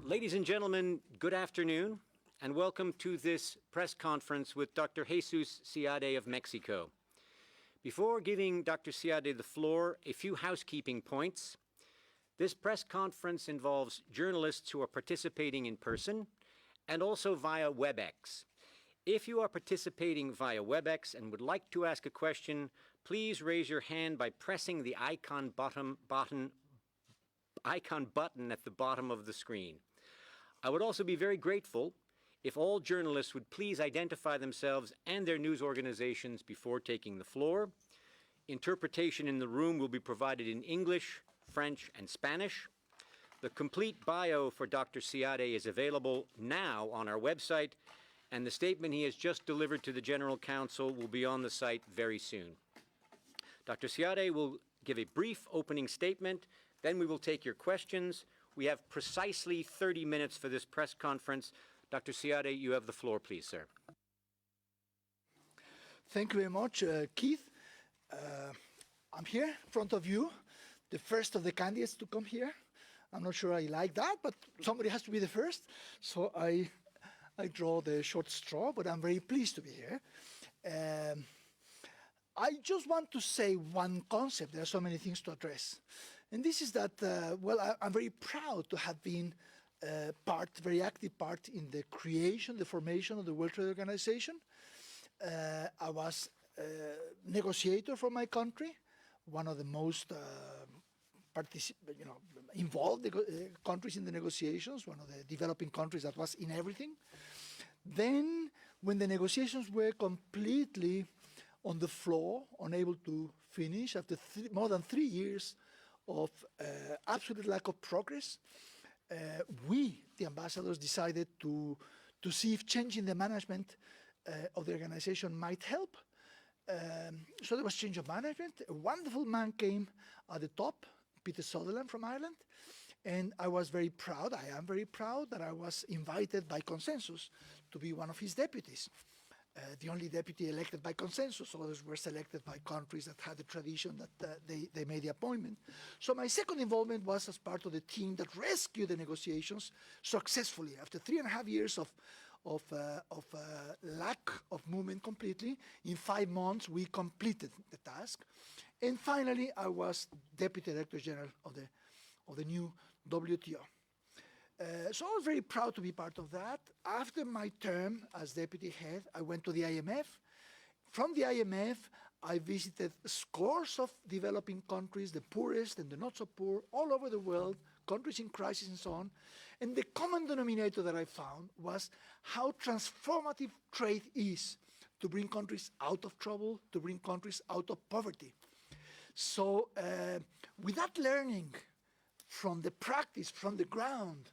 Ladies and gentlemen, good afternoon, and welcome to this press conference with Dr. Jesus Seade of Mexico. Before giving Dr. Seade the floor, a few housekeeping points. This press conference involves journalists who are participating in person and also via WebEx. If you are participating via WebEx and would like to ask a question, please raise your hand by pressing the icon button at the bottom of the screen. I would also be very grateful if all journalists would please identify themselves and their news organizations before taking the floor. Interpretation in the room will be provided in English, French, and Spanish. The complete bio for Dr. Seade is available now on our website, and the statement he has just delivered to the General Counsel will be on the site very soon. Dr. Seade will give a brief opening statement, then we will take your questions. We have precisely 30 minutes for this press conference. Dr. Seade, you have the floor, please, sir. Thank you very much, Keith. I'm here in front of you, the first of the candidates to come here. I'm not sure I like that, but somebody has to be the first. So I draw the short straw, but I'm very pleased to be here. I just want to say one concept. There are so many things to address. And this is that, I'm very proud to have been very active part in the creation, the formation of the World Trade Organization. I was a negotiator for my country, one of the most involved countries in the negotiations, one of the developing countries that was in everything. Then, when the negotiations were completely on the floor, unable to finish, after more than 3 years of absolute lack of progress, we, the ambassadors, decided to see if changing the management of the organization might help. So there was change of management. A wonderful man came at the top, Peter Sutherland from Ireland, and I was very proud, I am very proud that I was invited by consensus to be one of his deputies. The only deputy elected by consensus, others were selected by countries that had a tradition that they made the appointment. So my second involvement was as part of the team that rescued the negotiations successfully. After 3.5 years of lack of movement completely, in 5 months we completed the task. And finally, I was Deputy Director General of the new WTO. So I was very proud to be part of that. After my term as deputy head, I went to the IMF. From the IMF, I visited scores of developing countries, the poorest and the not so poor, all over the world, countries in crisis and so on. And the common denominator that I found was how transformative trade is to bring countries out of trouble, to bring countries out of poverty. So with that learning from the practice, from the ground,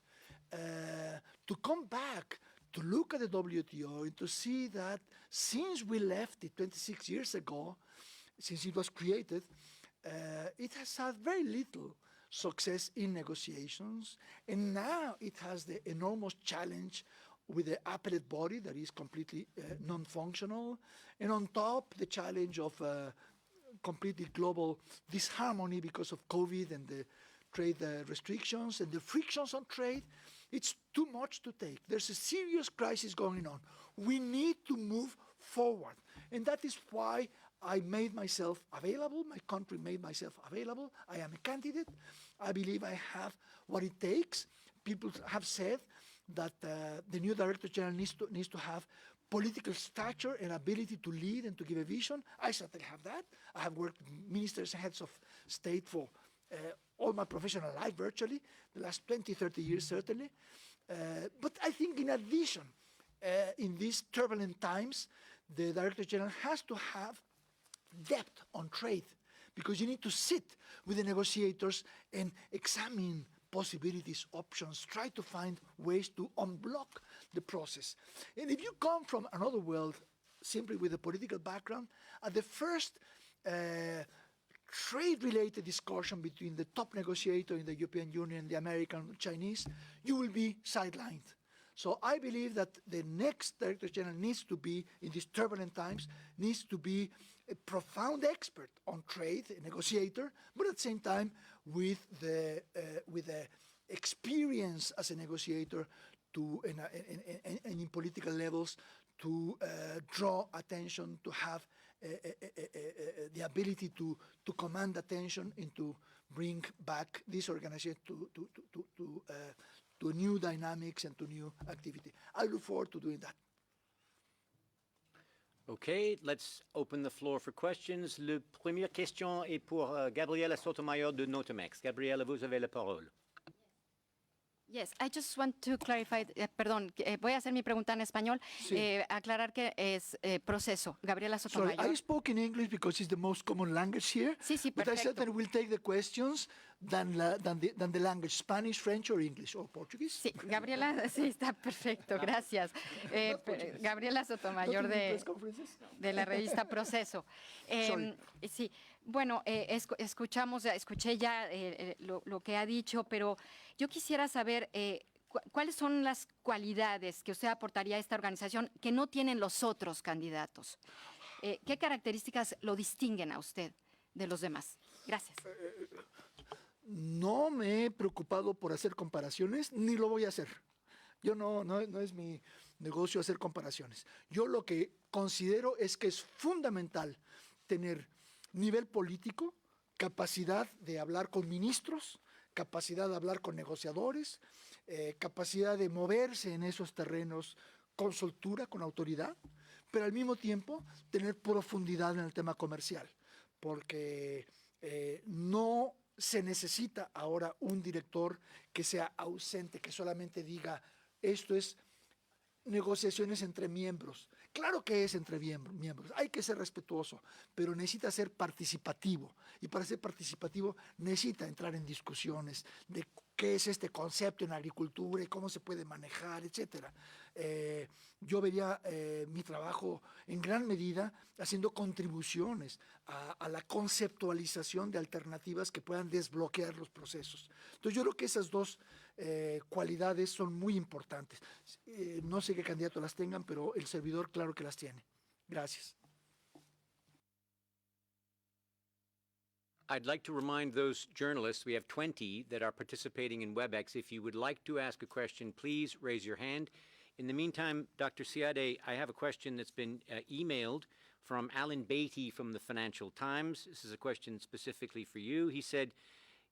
to come back, to look at the WTO and to see that since we left it 26 years ago, since it was created, it has had very little success in negotiations, and now it has the enormous challenge with the appellate body that is completely non-functional, and on top the challenge of completely global disharmony because of COVID and the trade restrictions and the frictions on trade. It's too much to take. There's a serious crisis going on. We need to move forward. And that is why I made myself available. My country made myself available. I am a candidate. I believe I have what it takes. People have said that the new Director General needs to have political stature and ability to lead and to give a vision. I certainly have that. I have worked with ministers and heads of state for all my professional life virtually, the last 20, 30 years certainly. But I think in addition, in these turbulent times, the Director General has to have depth on trade, because you need to sit with the negotiators and examine possibilities, options, try to find ways to unblock the process. And if you come from another world, simply with a political background, at the first trade-related discussion between the top negotiator in the European Union and the American Chinese, you will be sidelined. So I believe that the next Director General needs to be, in these turbulent times, needs to be a profound expert on trade, a negotiator, but at the same time with the experience as a negotiator to, and in political levels, to draw attention, to have the ability to command attention and to bring back this organization to new dynamics and to new activity. I look forward to doing that. Okay, let's open the floor for questions. La première question est pour Gabriela Sotomayor de Notimex. Gabriela, vous avez la parole. Yes, I just want to clarify, perdón, voy a hacer mi pregunta en español, Sí. Aclarar que es proceso. Gabriela Sorry, Sotomayor. I spoke in English because it's the most common language here. Sí, sí, but I said perfecto. that we'll take the questions than the language, Spanish, French, or English, or Portuguese. Sí, Gabriela, sí, está perfecto, gracias. Gabriela Sotomayor Not in de, press conferences. de la revista Proceso. Sorry. Sí, bueno, escuché ya lo que ha dicho, pero yo quisiera saber cuáles son las cualidades que usted aportaría a esta organización que no tienen los otros candidatos. ¿Qué características lo distinguen a usted de los demás? Gracias. No me he preocupado por hacer comparaciones, ni lo voy a hacer. Yo no es mi negocio hacer comparaciones. Yo lo que considero es que es fundamental tener nivel político, capacidad de hablar con ministros, capacidad de hablar con negociadores, capacidad de moverse en esos terrenos con soltura, con autoridad, pero al mismo tiempo tener profundidad en el tema comercial, porque no se necesita ahora un director que sea ausente, que solamente diga, esto es negociaciones entre miembros. Claro que es entre miembros, hay que ser respetuoso, pero necesita ser participativo. Y para ser participativo necesita entrar en discusiones de qué es este concepto en agricultura y cómo se puede manejar, etcétera. Yo vería mi trabajo en gran medida haciendo contribuciones a la conceptualización de alternativas que puedan desbloquear los procesos. Entonces yo creo que esas dos cualidades son muy importantes. No sé qué candidato las tengan, pero el servidor claro que las tiene. Gracias. I'd like to remind those journalists, we have 20 that are participating in WebEx. If you would like to ask a question, please raise your hand. In the meantime, Dr. Siade, I have a question that's been emailed from Alan Beatty from the Financial Times. This is a question specifically for you. He said,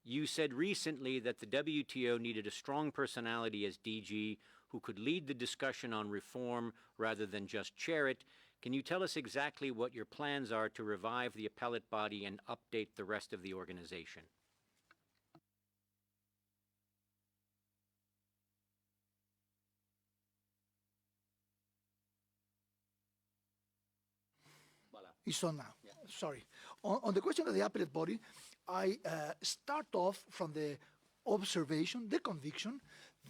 you said recently that the WTO needed a strong personality as DG who could lead the discussion on reform rather than just chair it. Can you tell us exactly what your plans are to revive the appellate body and update the rest of the organization? It's on now. Yeah. Sorry. On the question of the appellate body, I start off from the observation, the conviction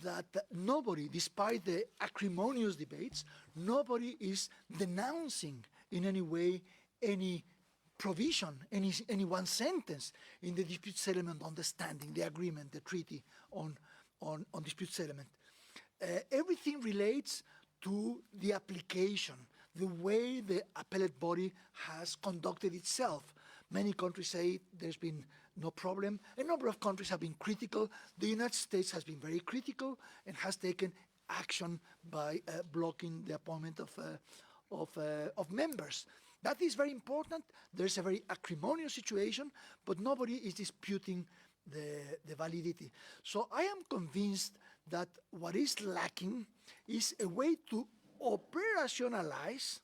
that nobody, despite the acrimonious debates, nobody is denouncing in any way any provision, any one sentence in the dispute settlement understanding, the agreement, the treaty on dispute settlement. Everything relates to the application, the way the appellate body has conducted itself. Many countries say there's been no problem. A number of countries have been critical. The United States has been very critical and has taken action by blocking the appointment of members. That is very important. There's a very acrimonious situation, but nobody is disputing the validity. So I am convinced that what is lacking is a way to operationalize,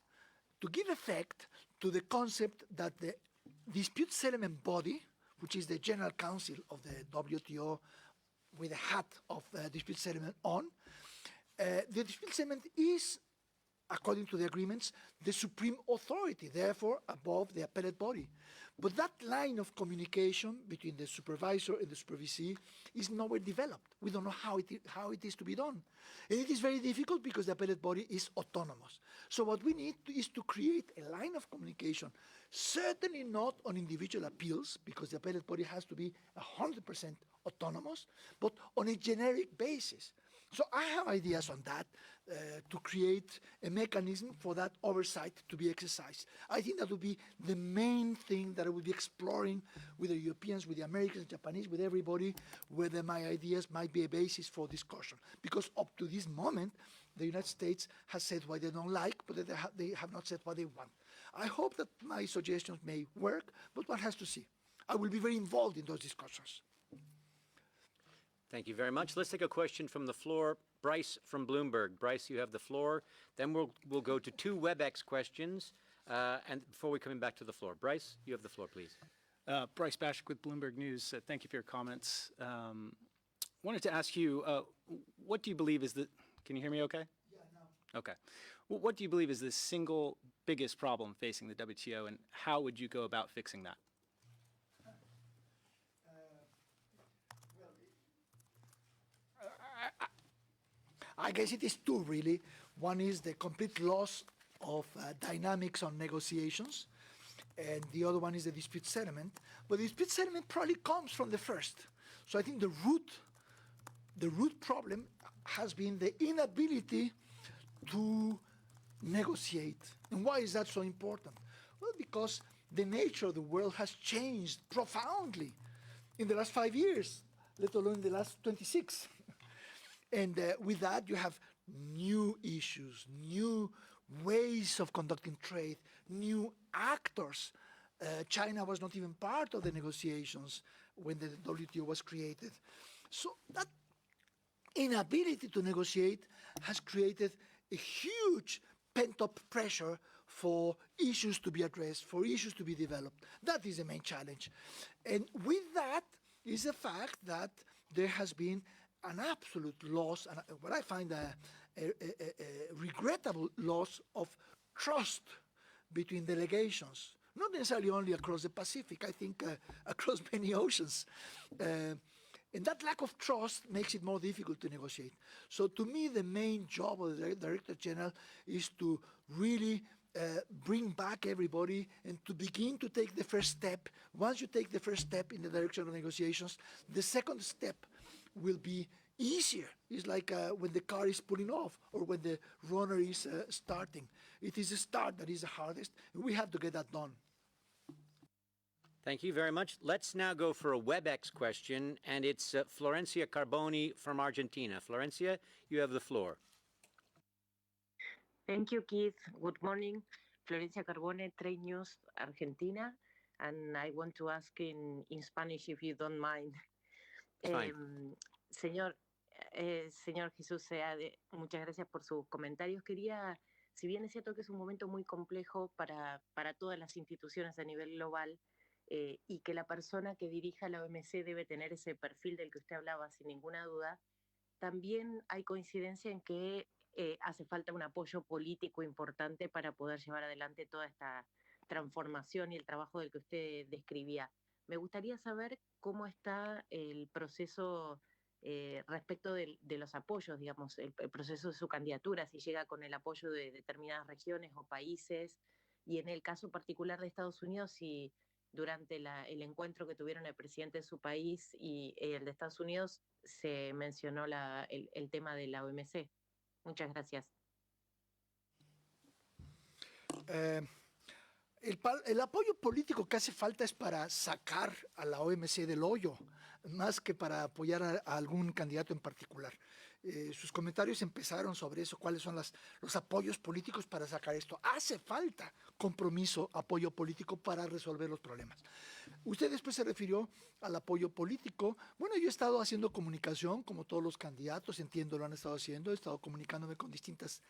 to give effect to the concept that the dispute settlement body, which is the General Council of the WTO with a hat of dispute settlement on, the dispute settlement is, according to the agreements, the supreme authority, therefore above the appellate body. But that line of communication between the supervisor and the supervisee is nowhere developed. We don't know how it is to be done. And it is very difficult because the appellate body is autonomous. So what we need is to create a line of communication, certainly not on individual appeals, because the appellate body has to be 100% autonomous, but on a generic basis. So I have ideas on that to create a mechanism for that oversight to be exercised. I think that would be the main thing that I would be exploring with the Europeans, with the Americans, Japanese, with everybody, whether my ideas might be a basis for discussion. Because up to this moment, the United States has said what they don't like, but they have not said what they want. I hope that my suggestions may work, but one has to see. I will be very involved in those discussions. Thank you very much. Let's take a question from the floor. Bryce from Bloomberg. Bryce, you have the floor. Then we'll go to 2 WebEx questions, and before we come back to the floor. Bryce, you have the floor, please. Bryce Bashik with Bloomberg News. Thank you for your comments. Wanted to ask you, what do you believe is the? Can you hear me okay? Yeah, no. Okay. Well, what do you believe is the single biggest problem facing the WTO, and how would you go about fixing that? I guess it is 2, really. One is the complete loss of dynamics on negotiations, and the other one is the dispute settlement. But the dispute settlement probably comes from the first. So I think the root problem has been the inability to negotiate. And why is that so important? Well, because the nature of the world has changed profoundly in the last 5 years, let alone the last 26. And with that, you have new issues, new ways of conducting trade, new actors. China was not even part of the negotiations when the WTO was created. So that inability to negotiate has created a huge pent-up pressure for issues to be addressed, for issues to be developed. That is the main challenge. And with that is the fact that there has been an absolute loss, and what I find a regrettable loss of trust between delegations, not necessarily only across the Pacific, I think across many oceans. And that lack of trust makes it more difficult to negotiate. So to me, the main job of the Director General is to really bring back everybody and to begin to take the first step. Once you take the first step in the direction of negotiations, the second step will be easier. It's like when the car is pulling off or when the runner is starting. It is the start that is the hardest. We have to get that done. Thank you very much. Let's now go for a WebEx question, and it's Florencia Carboni from Argentina. Florencia, you have the floor. Thank you, Keith. Good morning. Florencia Carbone, Trade News, Argentina. And I want to ask in Spanish, if you don't mind. Fine. Señor Jesús Seade, muchas gracias por sus comentarios. Quería, si bien es cierto que es un momento muy complejo para todas las instituciones a nivel global, y que la persona que dirija la OMC debe tener ese perfil del que usted hablaba, sin ninguna duda, también hay coincidencia en que hace falta un apoyo político importante para poder llevar adelante toda esta transformación y el trabajo del que usted describía. Me gustaría saber cómo está el proceso respecto de los apoyos, digamos, el proceso de su candidatura, si llega con el apoyo de determinadas regiones o países, y en el caso particular de Estados Unidos, si durante el encuentro que tuvieron el presidente de su país y el de Estados Unidos se mencionó el tema de la OMC. Muchas gracias. El apoyo político que hace falta es para sacar a la OMC del hoyo, más que para apoyar a algún candidato en particular. Sus comentarios empezaron sobre eso, cuáles son los apoyos políticos para sacar esto. Hace falta compromiso, apoyo político para resolver los problemas. Usted después se refirió al apoyo político. Bueno, yo he estado haciendo comunicación, como todos los candidatos, entiendo, lo han estado haciendo. He estado comunicándome con distintas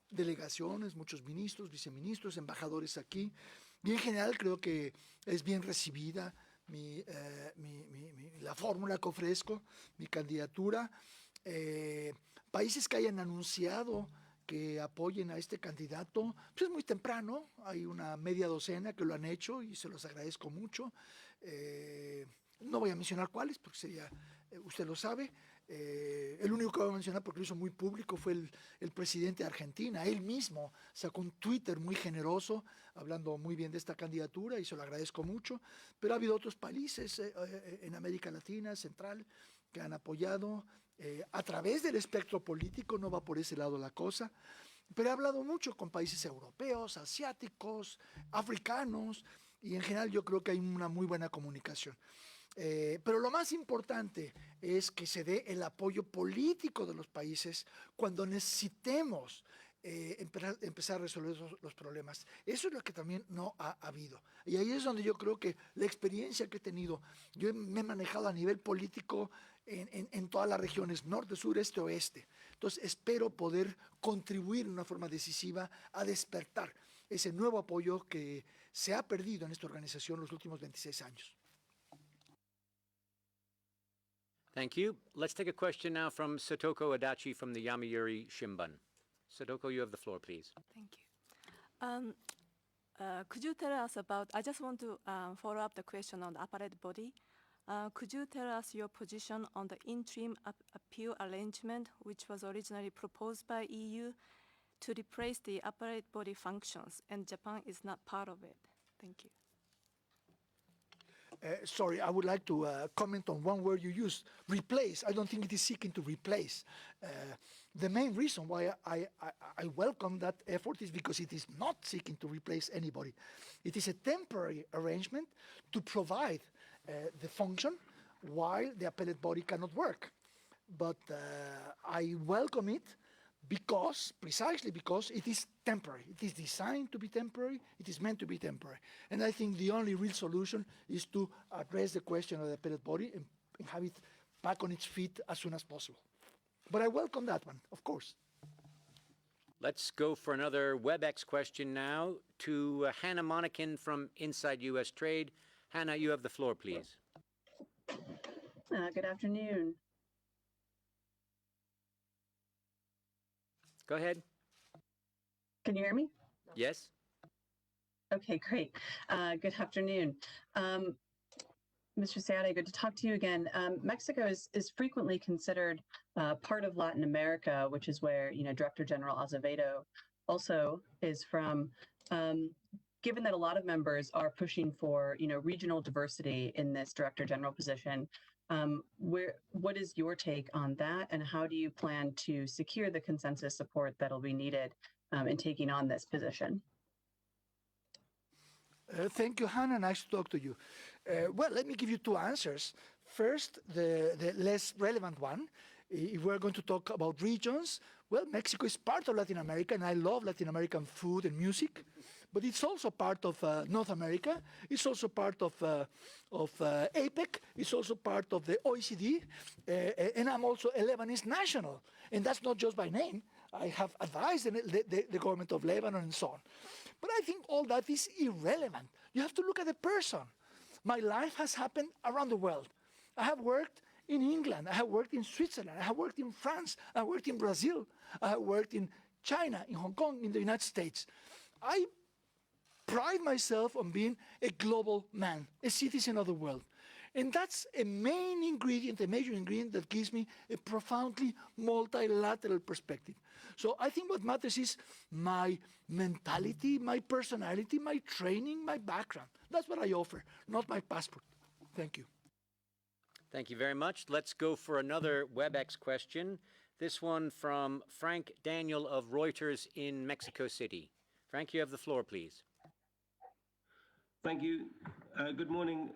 delegaciones, muchos ministros, viceministros, embajadores aquí. Y en general creo que es bien recibida la fórmula que ofrezco, mi candidatura. Países que hayan anunciado que apoyen a este candidato, pues es muy temprano, hay una media docena que lo han hecho y se los agradezco mucho. No voy a mencionar cuáles porque sería, usted lo sabe, El único que voy a mencionar porque lo hizo muy público fue el presidente de Argentina. Él mismo sacó un Twitter muy generoso, hablando muy bien de esta candidatura, y se lo agradezco mucho. Pero ha habido otros países en América Latina, Central, que han apoyado a través del espectro político, no va por ese lado la cosa. Pero he hablado mucho con países europeos, asiáticos, africanos, y en general yo creo que hay una muy buena comunicación. Pero lo más importante es que se dé el apoyo político de los países cuando necesitemos empezar a resolver los problemas. Eso es lo que también no ha habido. Y ahí es donde yo creo que la experiencia que he tenido, yo me he manejado a nivel político en todas las regiones, norte, sur, este, oeste. Entonces espero poder contribuir de una forma decisiva a despertar ese nuevo apoyo que se ha perdido en esta organización los últimos 26 años. Thank you. Let's take a question now from Satoko Adachi from the Yomiuri Shimbun. Satoko, you have the floor, please. Thank you. Could you tell us about, I just want to follow up the question on the appellate body. Could you tell us your position on the interim appeal arrangement, which was originally proposed by EU to replace the appellate body functions, and Japan is not part of it? Thank you. Sorry, I would like to comment on one word you used, replace. I don't think it is seeking to replace. The main reason why I welcome that effort is because it is not seeking to replace anybody. It is a temporary arrangement to provide the function while the appellate body cannot work. But I welcome it precisely because it is temporary. It is designed to be temporary. It is meant to be temporary. And I think the only real solution is to address the question of the appellate body and have it back on its feet as soon as possible. But I welcome that one, of course. Let's go for another WebEx question now to Hannah Monakin from Inside U.S. Trade. Hannah, you have the floor, please. Good afternoon. Go ahead. Can you hear me? Yes? Okay, great. Good afternoon. Mr. Seade, good to talk to you again. Mexico is frequently considered part of Latin America, which is where, Director General Azevedo also is from. Given that a lot of members are pushing for, regional diversity in this Director General position, what is your take on that, and how do you plan to secure the consensus support that'll be needed in taking on this position? Thank you, Hannah. Nice to talk to you. Well, let me give you two answers. First, the less relevant one. If we're going to talk about regions, well, Mexico is part of Latin America, and I love Latin American food and music. But it's also part of North America. It's also part of APEC. It's also part of the OECD. And I'm also a Lebanese national. And that's not just by name. I have advised the government of Lebanon and so on. But I think all that is irrelevant. You have to look at the person. My life has happened around the world. I have worked in England. I have worked in Switzerland. I have worked in France. I have worked in Brazil. I have worked in China, in Hong Kong, in the United States. I pride myself on being a global man, a citizen of the world. And that's a main ingredient, a major ingredient that gives me a profoundly multilateral perspective. So I think what matters is my mentality, my personality, my training, my background. That's what I offer, not my passport. Thank you. Thank you very much. Let's go for another WebEx question. This one from Frank Daniel of Reuters in Mexico City. Frank, you have the floor, please. Thank you. Good morning,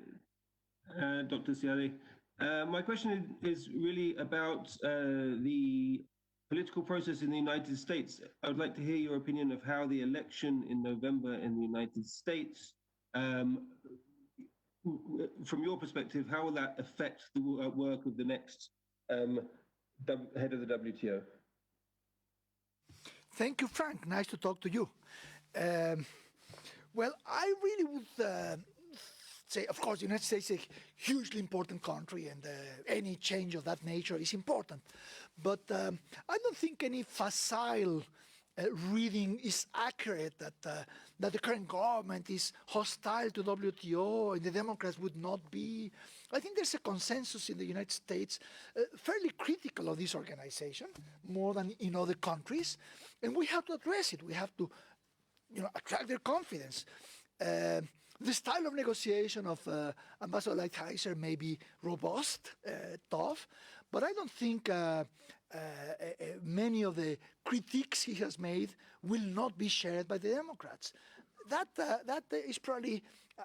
Dr. Seade. My question is really about the political process in the United States. I would like to hear your opinion of how the election in November in the United States, from your perspective, how will that affect the work of the next head of the WTO? Thank you, Frank. Nice to talk to you. Well, I really would say, of course, the United States is a hugely important country, and any change of that nature is important. But I don't think any facile reading is accurate, that the current government is hostile to WTO and the Democrats would not be. I think there's a consensus in the United States fairly critical of this organization, more than in other countries, and we have to address it. We have to attract their confidence. The style of negotiation of Ambassador Lighthizer may be robust, tough, but I don't think many of the critiques he has made will not be shared by the Democrats. That is probably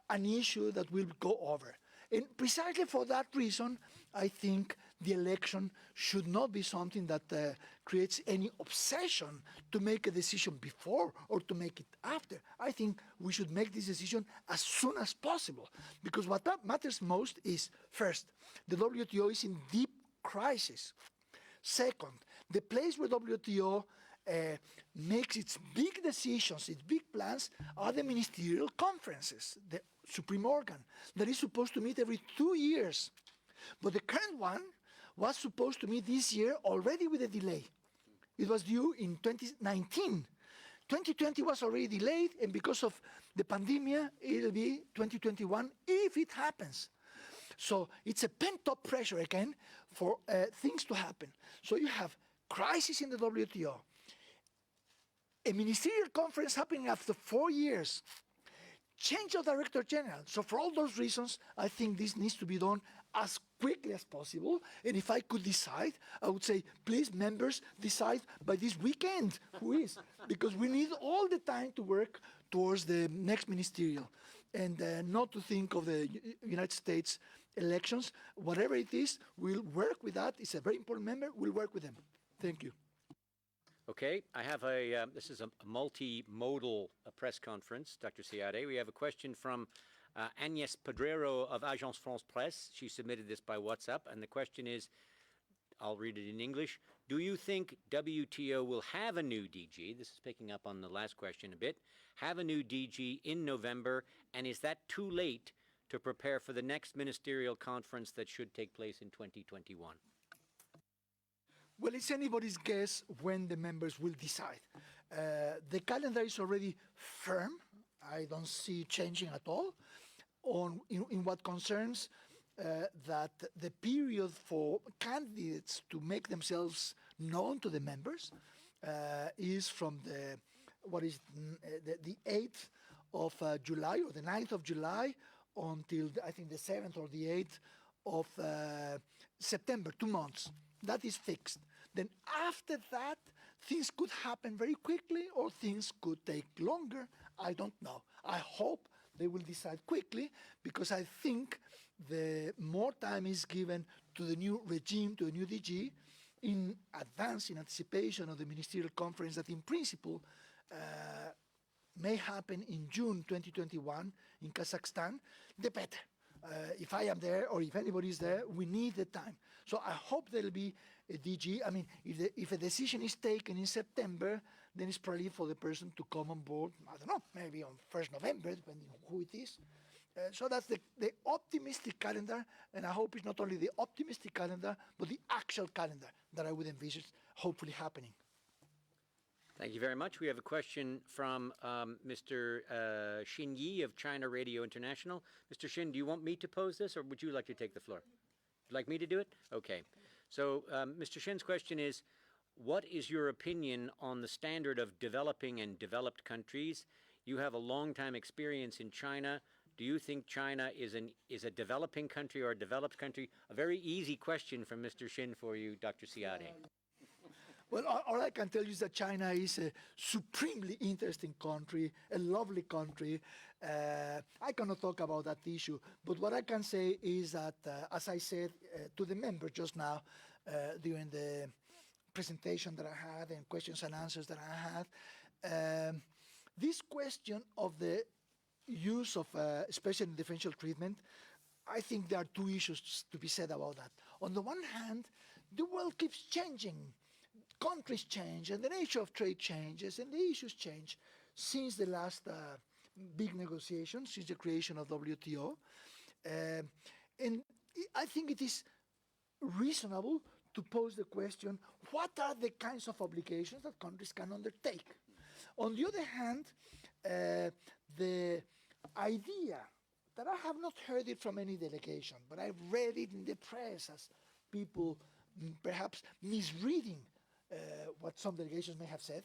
an issue that will go over. And precisely for that reason, I think the election should not be something that creates any obsession to make a decision before or to make it after. I think we should make this decision as soon as possible, because what that matters most is, first, the WTO is in deep crisis. Second, the place where WTO makes its big decisions, its big plans, are the ministerial conferences, the supreme organ that is supposed to meet every 2 years. But the current one was supposed to meet this year already with a delay. It was due in 2019. 2020 was already delayed, and because of the pandemic, it'll be 2021 if it happens. So it's a pent-up pressure again for things to happen. So you have crisis in the WTO, a ministerial conference happening after 4 years, change of Director General. So for all those reasons, I think this needs to be done as quickly as possible. And if I could decide, I would say, please, members, decide by this weekend who is, because we need all the time to work towards the next ministerial and not to think of the United States elections. Whatever it is, we'll work with that. It's a very important member. We'll work with them. Thank you. Okay, I have this is a multimodal press conference, Dr. Seade. We have a question from Agnès Pedrero of Agence France Presse. She submitted this by WhatsApp, and the question is, I'll read it in English. Do you think WTO will have a new DG? This is picking up on the last question a bit. Have a new DG in November, and is that too late to prepare for the next ministerial conference that should take place in 2021? Well, it's anybody's guess when the members will decide. The calendar is already firm. I don't see it changing at all. In what concerns that the period for candidates to make themselves known to the members is from the 8th of July or the 9th of July until I think the 7th or the 8th of September, 2 months. That is fixed. Then after that, things could happen very quickly or things could take longer. I don't know. I hope they will decide quickly, because I think the more time is given to the new regime, to a new DG, in advance, in anticipation of the ministerial conference that in principle may happen in June 2021 in Kazakhstan, the better. If I am there or if anybody is there, we need the time. So I hope there'll be a DG. I mean, if a decision is taken in September, then it's probably for the person to come on board, I don't know, maybe on 1st November, depending on who it is. So that's the optimistic calendar, and I hope it's not only the optimistic calendar, but the actual calendar that I would envisage hopefully happening. Thank you very much. We have a question from Mr. Xin Yi of China Radio International. Mr. Xin, do you want me to pose this, or would you like to take the floor? Would you like me to do it? Okay. So Mr. Xin's question is, what is your opinion on the standard of developing and developed countries? You have a long-time experience in China. Do you think China is a developing country or a developed country? A very easy question from Mr. Xin for you, Dr. Seade. Well, all I can tell you is that China is a supremely interesting country, a lovely country. I cannot talk about that issue, but what I can say is that, as I said to the member just now during the presentation that I had and questions and answers that I had, this question of the use of special and differential treatment, I think there are two issues to be said about that. On the one hand, the world keeps changing. Countries change, and the nature of trade changes, and the issues change since the last big negotiations, since the creation of WTO. And I think it is reasonable to pose the question, what are the kinds of obligations that countries can undertake? On the other hand, the idea that I have not heard it from any delegation, but I've read it in the press as people perhaps misreading what some delegations may have said,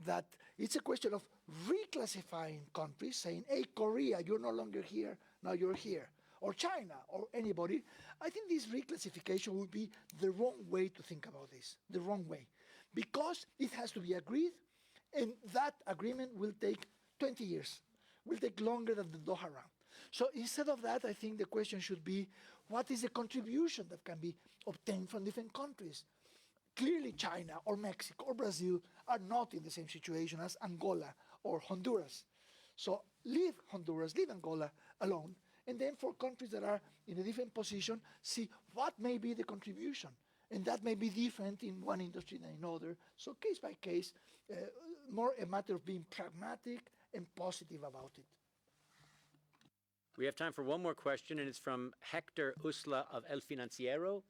that it's a question of reclassifying countries, saying, hey, Korea, you're no longer here, now you're here, or China, or anybody. I think this reclassification would be the wrong way to think about this, the wrong way, because it has to be agreed, and that agreement will take 20 years, will take longer than the Doha round. So instead of that, I think the question should be, what is the contribution that can be obtained from different countries? Clearly, China or Mexico or Brazil are not in the same situation as Angola or Honduras. So leave Honduras, leave Angola alone, and then for countries that are in a different position, see what may be the contribution. And that may be different in one industry than in another. So case by case, more a matter of being pragmatic and positive about it. We have time for one more question, and it's from Hector Usla of El Financiero.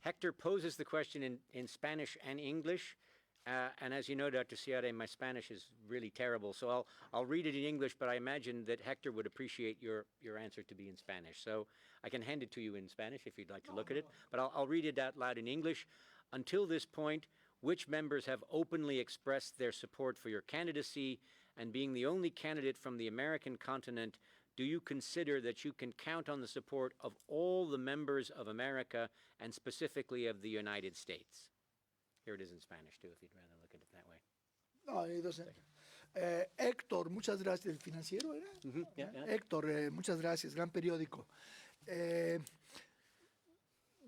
Hector poses the question in Spanish and English. And as you know, Dr. Ciade, my Spanish is really terrible. So I'll read it in English, but I imagine that Hector would appreciate your answer to be in Spanish. So I can hand it to you in Spanish if you'd like to look at it. But I'll read it out loud in English. Until this point, which members have openly expressed their support for your candidacy? And being the only candidate from the American continent, do you consider that you can count on the support of all the members of America and specifically of the United States? Here it is in Spanish, too, if you'd rather look at it that way. No, it doesn't. Héctor, muchas gracias. ¿El Financiero era? Yeah. Héctor, muchas gracias. Gran periódico.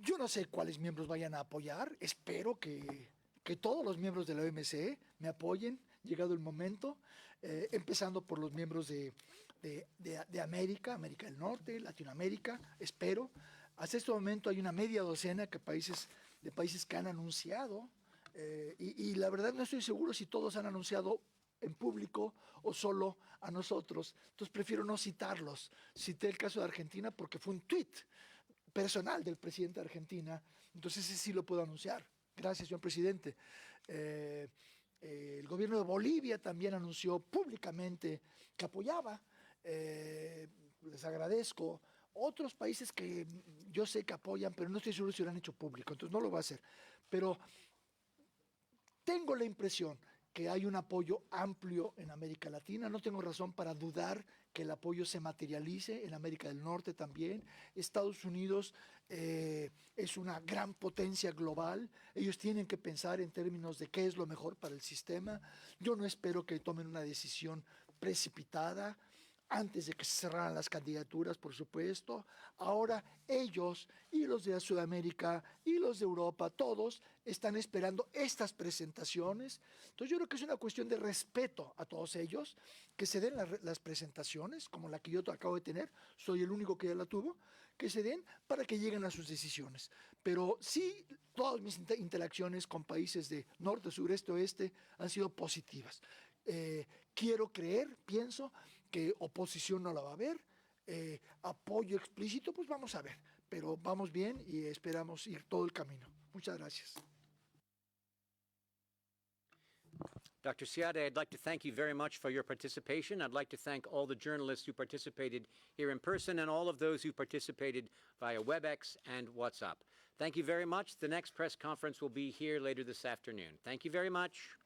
Yo no sé cuáles miembros vayan a apoyar. Espero que todos los miembros de la OMC me apoyen, llegado el momento, empezando por los miembros de América, América del Norte, Latinoamérica, espero. Hasta este momento hay una media docena de países que han anunciado, y la verdad no estoy seguro si todos han anunciado en público o solo a nosotros. Entonces prefiero no citarlos. Cité el caso de Argentina porque fue un tuit personal del presidente de Argentina, entonces ese sí lo puedo anunciar. Gracias, señor presidente. El gobierno de Bolivia también anunció públicamente que apoyaba. Les agradezco. Otros países que yo sé que apoyan, pero no estoy seguro si lo han hecho público, entonces no lo va a hacer. Pero tengo la impresión que hay un apoyo amplio en América Latina. No tengo razón para dudar que el apoyo se materialice en América del Norte también. Estados Unidos es una gran potencia global. Ellos tienen que pensar en términos de qué es lo mejor para el sistema. Yo no espero que tomen una decisión precipitada antes de que se cerraran las candidaturas, por supuesto. Ahora ellos y los de Sudamérica y los de Europa, todos están esperando estas presentaciones. Entonces yo creo que es una cuestión de respeto a todos ellos, que se den las presentaciones, como la que yo acabo de tener, soy el único que ya la tuvo, que se den para que lleguen a sus decisiones. Pero sí, todas mis interacciones con países de norte, sureste, oeste han sido positivas. Quiero creer, pienso, que oposición no la va a haber, apoyo explícito, pues vamos a ver, pero vamos bien y esperamos ir todo el camino. Muchas gracias. Dr. Ciade, I'd like to thank you very much for your participation. I'd like to thank all the journalists who participated here in person and all of those who participated via WebEx and WhatsApp. Thank you very much. The next press conference will be here later this afternoon. Thank you very much.